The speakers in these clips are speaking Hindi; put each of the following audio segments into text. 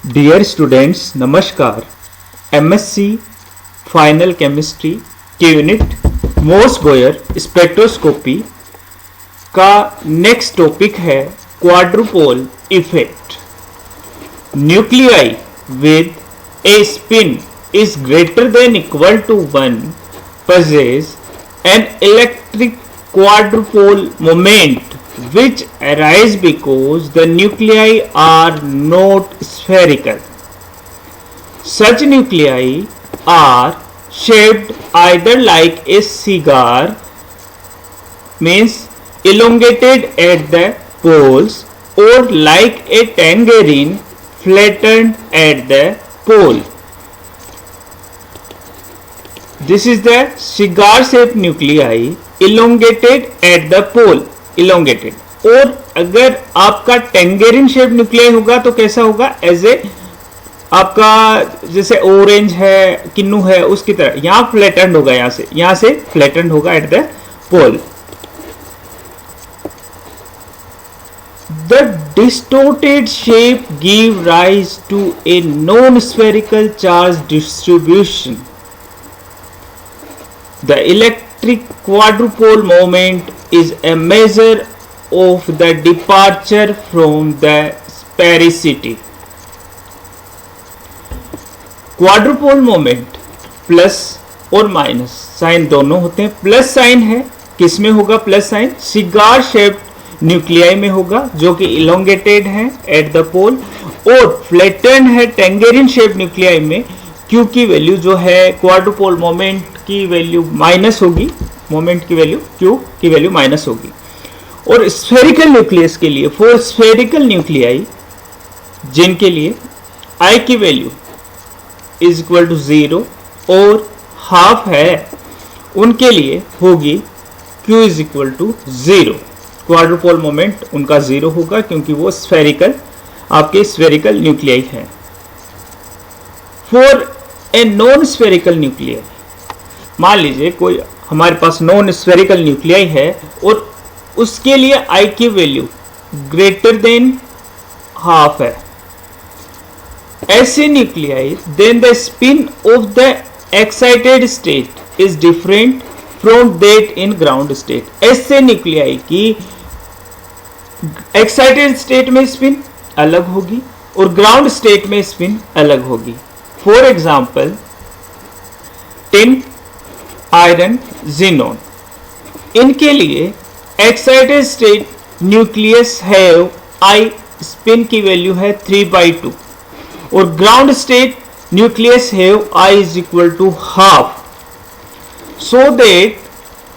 डियर स्टूडेंट्स, नमस्कार। एमएससी फाइनल केमिस्ट्री के यूनिट मोर्स बोयर स्पेक्ट्रोस्कोपी का नेक्स्ट टॉपिक है quadrupole effect. Nuclei with a spin is greater than equal to 1 possess an electric quadrupole moment which arise because the nuclei are not spherical. Such nuclei are shaped either like a cigar, means elongated at the poles, or like a tangerine, flattened at the pole. This is the cigar shaped nuclei elongated at the pole. elongated. और अगर आपका टेंगेरिन शेप न्यूक्लियाई होगा तो कैसा होगा? एज ए आपका जैसे ऑरेंज है, किन्नू है, उसकी तरह यहां फ्लैटेंड होगा, यहां से फ्लैटेंड होगा at the pole. The distorted shape give rise to a non-spherical charge distribution. The electric quadrupole moment is a measure of the departure from the sphericity. Quadrupole moment plus और माइनस साइन दोनों होते हैं. प्लस साइन है, किस में होगा plus sign? Cigar shaped nuclei में होगा जो कि इलोंगेटेड है एट द पोल, और फ्लैटेंड है टेंगेरिन शेप न्यूक्लियाई में. क्यू की वैल्यू जो है क्वाड्रुपोल मोमेंट की वैल्यू माइनस होगी, मोमेंट की वैल्यू क्यू की वैल्यू माइनस होगी. और स्फेरिकल न्यूक्लियस के लिए, फॉर स्फेरिकल न्यूक्लियाई जिनके लिए आई की वैल्यू इज इक्वल टू 0 और हाफ है, उनके लिए होगी Q is equal to 0. Quadrupole moment उनका 0 होगा क्योंकि वो स्फेरिकल, आपके स्फेरिकल न्यूक्लियाई है. For a non spherical nuclei, मान लीजिए कोई हमारे पास नॉन स्फेरिकल न्यूक्लियाई है और उसके लिए आई की वैल्यू ग्रेटर देन हाफ है. ऐसे nuclei then the spin of the excited state is different from that in ground state. ऐसे न्यूक्लियाई की एक्साइटेड स्टेट में स्पिन अलग होगी और ग्राउंड स्टेट में स्पिन अलग होगी. For example tin, iron, xenon, इनके लिए एक्साइटेड स्टेट न्यूक्लियस है आई, स्पिन की वैल्यू है 3/2, और ग्राउंड स्टेट न्यूक्लियस है I is equal to half. So that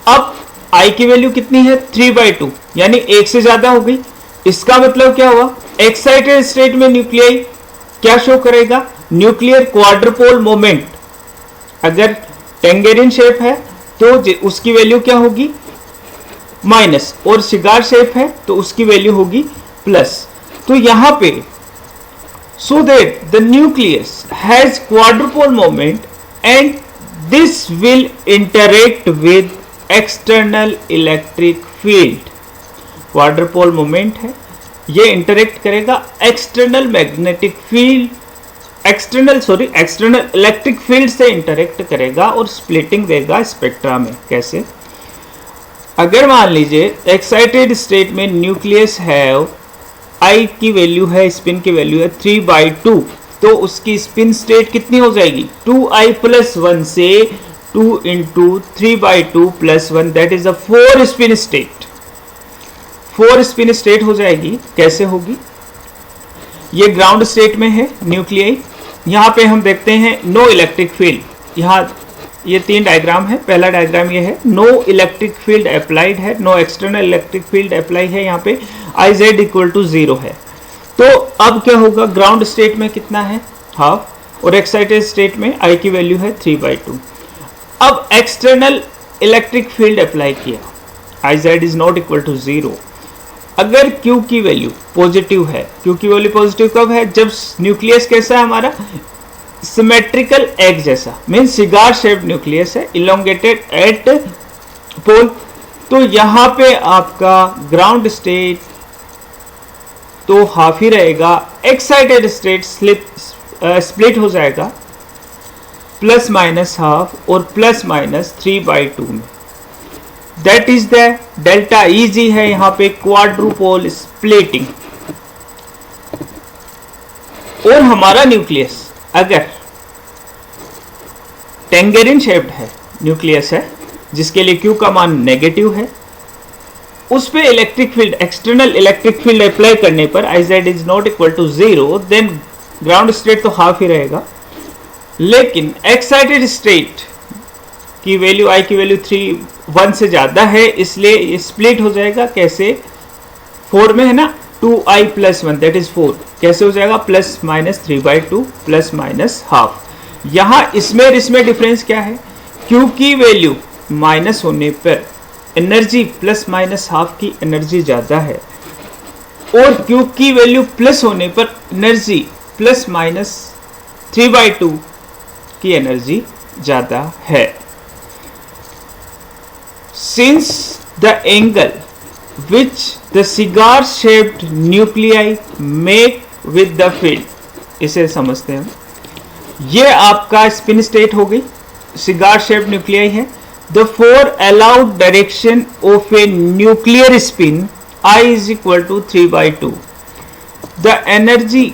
अब आई की वैल्यू कितनी है? 3/2, यानी एक से ज्यादा हो गई. इसका मतलब क्या हुआ? एक्साइटेड स्टेट में न्यूक्लियाई क्या शो करेगा? Nuclear quadrupole moment. अगर टेंगेरिन शेप है तो उसकी वैल्यू क्या होगी? माइनस, और सिगार शेप है तो उसकी वैल्यू होगी प्लस. तो यहां पे so that the nucleus has quadrupole moment and this will interact with external electric field. Quadrupole moment है, ये इंटरेक्ट करेगा external magnetic field, external electric field से इंटरेक्ट करेगा और स्प्लिटिंग देगा स्पेक्ट्रा में. कैसे? अगर मान लीजिए एक्साइटेड स्टेट में न्यूक्लियस है, आई की वैल्यू है, स्पिन की वैल्यू है 3/2, तो उसकी स्पिन स्टेट कितनी हो जाएगी? 2i + 1 से 2 × 3/2 + 1, that is a 4 spin state. 4 spin state हो जाएगी. कैसे होगी? ये ग्राउंड स्टेट में है न्यूक्लियाई. यहां पे हम देखते हैं नो इलेक्ट्रिक फील्ड. यहां ये 3 डायग्राम है. पहला डायग्राम ये है, नो इलेक्ट्रिक फील्ड अप्लाइड है, no external electric field apply है. यहाँ पे Iz इक्वल टू 0 है. तो अब क्या होगा? ग्राउंड स्टेट में कितना है? हाफ, और एक्साइटेड स्टेट में आई की वैल्यू है 3/2. अब एक्सटर्नल इलेक्ट्रिक फील्ड अप्लाई किया, Iz is not equal to 0. अगर Q की वैल्यू पॉजिटिव है, Q की वैल्यू पॉजिटिव कब है? जब न्यूक्लियस कैसा है हमारा? सिमेट्रिकल एग जैसा, मीन सिगार शेप्ड न्यूक्लियस है, इलोंगेटेड एट पोल. तो यहां पे आपका ग्राउंड स्टेट तो हाफ ही रहेगा, एक्साइटेड स्टेट स्प्लिट हो जाएगा प्लस माइनस हाफ और प्लस माइनस 3/2 में। That is the delta easy है यहाँ पे क्वाड्रुपोल स्प्लिटिंग। और हमारा न्यूक्लियस अगर टेंगेरिन शेप्ड है, न्यूक्लियस है जिसके लिए Q का मान नेगेटिव है, उस पे electric field, external electric field apply करने पर IZ is not equal to 0, then ground state तो हाफ ही रहेगा। लेकिन एक्साइटेड स्टेट की वैल्यू I की वैल्यू 1 से ज्यादा है, इसलिए ये स्प्लिट हो जाएगा। कैसे? 4 में है ना 2I + 1 दैट इज 4, कैसे हो जाएगा? Plus minus 3/2 plus minus half. यहां इसमें डिफरेंस क्या है? Q की वैल्यू माइनस होने पर एनर्जी प्लस माइनस हाफ की एनर्जी ज्यादा है, और Q की वैल्यू प्लस होने पर एनर्जी प्लस माइनस 3/2 की एनर्जी ज्यादा है। Since the angle which the cigar shaped nuclei make with the field, इसे समझते हैं। ये आपका स्पिन स्टेट हो गई, cigar shaped nuclei है। The four allowed direction of a nuclear spin I is equal to 3/2. The energy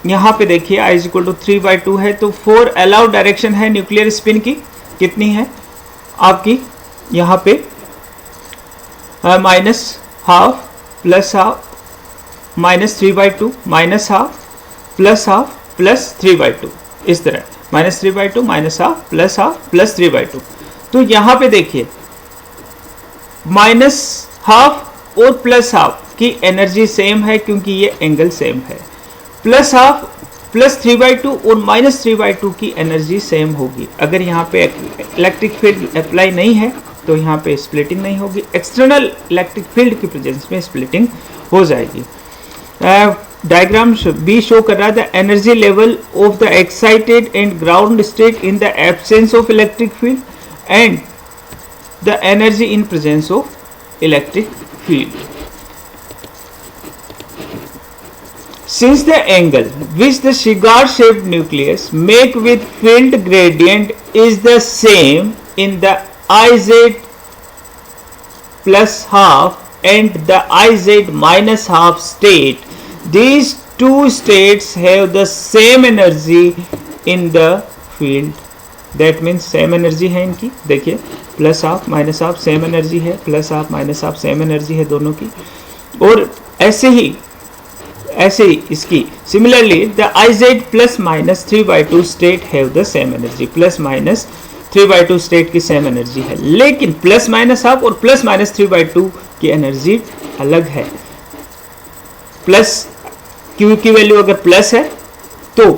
यहाँ पे देखिए I is equal to 3/2 है, तो 4 allowed direction है न्यूक्लियर स्पिन की, कितनी है आपकी यहाँ पे? Minus half plus half minus 3/2 minus half plus half plus 3/2, इस तरह माइनस 3/2 माइनस हाफ प्लस 3/2। तो यहां पे देखिए माइनस हाफ और प्लस हाफ की एनर्जी सेम है क्योंकि ये एंगल सेम है। प्लस हाफ प्लस 3/2 और माइनस 3/2 की एनर्जी सेम होगी। अगर यहाँ पे इलेक्ट्रिक फील्ड अप्लाई नहीं है तो यहाँ पे स्प्लिटिंग नहीं होगी, एक्सटर्नल इलेक्ट्रिक फील्ड की प्रेजेंस में स्प्लिटिंग हो जाएगी। डायग्राम बी शो कर रहा है the energy level of the excited and ground state in the absence of electric field and the energy in presence of electric field. Since the angle which the cigar-shaped nucleus make with field gradient is the same in the IZ plus half and the IZ minus half state, these two states have the same energy in the field. That means same energy है इनकी, देखिए plus half minus half same energy है, plus half minus half same energy है दोनों की। और ऐसे ही इसकी similarly the IZ plus minus 3/2 state have the same energy, plus minus 3/2 state की सेम एनर्जी है, लेकिन प्लस माइनस हाफ और प्लस माइनस 3/2 की एनर्जी अलग है। प्लस Q की वैल्यू अगर प्लस है तो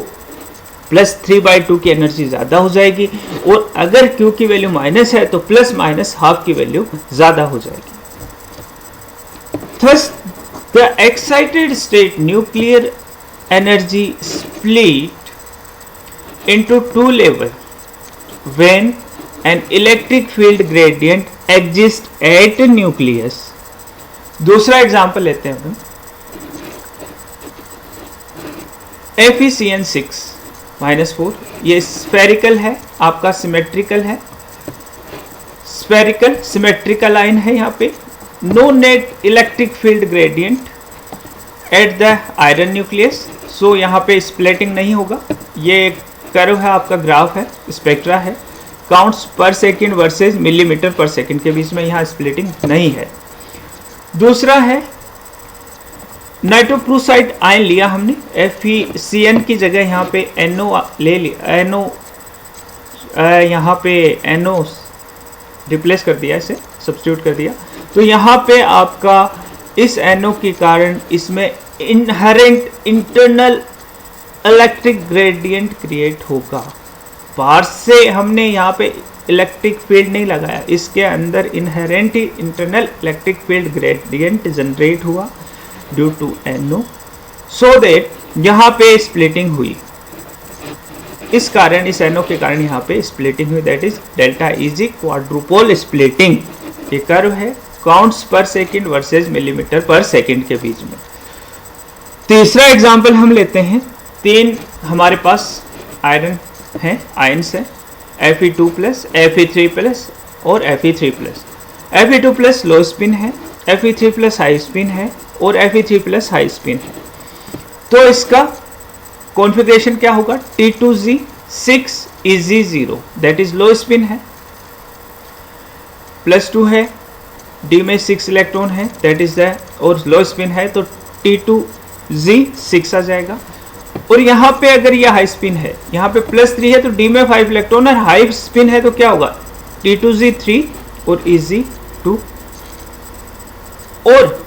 प्लस 3/2 की एनर्जी ज्यादा हो जाएगी, और अगर Q की वैल्यू माइनस है तो प्लस माइनस हाफ की वैल्यू ज्यादा हो जाएगी। Thus, the excited state nuclear energy split into two levels when an electric field gradient exists at nucleus. दूसरा एग्जांपल लेते हैं हम, FeCN6-4, ये स्फेरिकल है आपका, सिमेट्रिकल है, स्फेरिकल सिमेट्रिकल लाइन है यहाँ पे। No net electric field gradient at the iron nucleus, so यहाँ पे स्प्लिटिंग नहीं होगा। ये कर्व है आपका, ग्राफ है, स्पेक्ट्रा है, काउंट्स पर सेकंड वर्सेस मिलीमीटर पर सेकंड के बीच में, यहाँ स्प्लिटिंग नहीं है। दूसरा है नाइट्रोप्रूसाइड आयन लिया हमने, FeCN की जगह यहाँ पे NO ले लिया, NO यहाँ पे NO रिप्लेस कर दिया, इसे सब्स्टिट्यूट कर दिया। तो यहाँ पे आपका इस NO के कारण इसमें inherent internal electric gradient create होगा। बाहर से हमने यहाँ पे इलेक्ट्रिक फील्ड नहीं लगाया, इसके अंदर इनहेरेंट ही internal electric field gradient generate हुआ due to NO, so that यहाँ पे स्प्लिटिंग हुई। इस कारण, इस NO के कारण यहाँ पे स्प्लिटिंग हुई, that is delta is quadrupole splitting. ये कर्व है, काउंट्स पर सेकंड वर्सेस मिलीमीटर पर सेकंड के बीच में। तीसरा एग्जाम्पल हम लेते हैं, 3 हमारे पास आयरन है, आयन्स है, Fe2 प्लस, Fe3 प्लस और Fe3 plus. Fe2 plus low spin है, Fe3 प्लस हाई स्पिन है और Fe3 प्लस हाई स्पिन है। तो इसका कॉन्फ़िगरेशन क्या होगा, T2Z 6 EZ0 that is low spin है, +2 है, D में 6 इलेक्ट्रॉन है दैट इज द, और लो स्पिन है तो T2Z 6 आ जाएगा। और यहाँ पे अगर ये हाई स्पिन है, यहाँ पे +3 है तो D में 5 इलेक्ट्रॉन और हाई स्पिन है तो क्या होगा, T2Z 3 और EZ2। और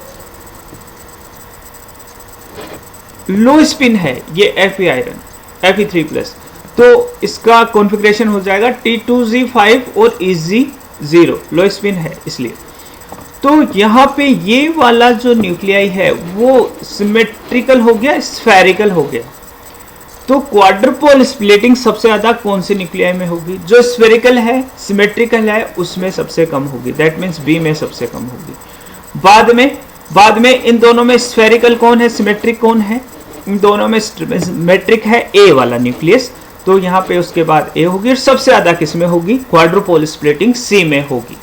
लो स्पिन है ये Fe आयरन, Fe3 प्लस, तो इसका कॉन्फ़िगरेशन हो जाएगा T2Z 5 और EZ0, लो स्पिन है इसलिए। तो यहाँ पे ये वाला जो न्यूक्लियाई है वो सिमेट्रिकल हो गया, स्फेरिकल हो गया। तो क्वाड्रुपोल स्प्लिटिंग सबसे ज़्यादा कौन से न्यूक्लियाई में होगी, जो स्फेरिकल है, सिमेट्रिकल है, उसमें सबसे कम होगी, दैट मीन्स बी में सबसे कम होगी। बाद में इन दोनों में स्फेरिकल कौन है, सिमेट्रिक कौन है, इन दोनों में सिमेट्रिक है ए वाला न्यूक्लियस, तो यहाँ पे उसके बाद ए होगी। और सबसे ज़्यादा किस में होगी, क्वाड्रुपोल स्प्लिटिंग सी में होगी।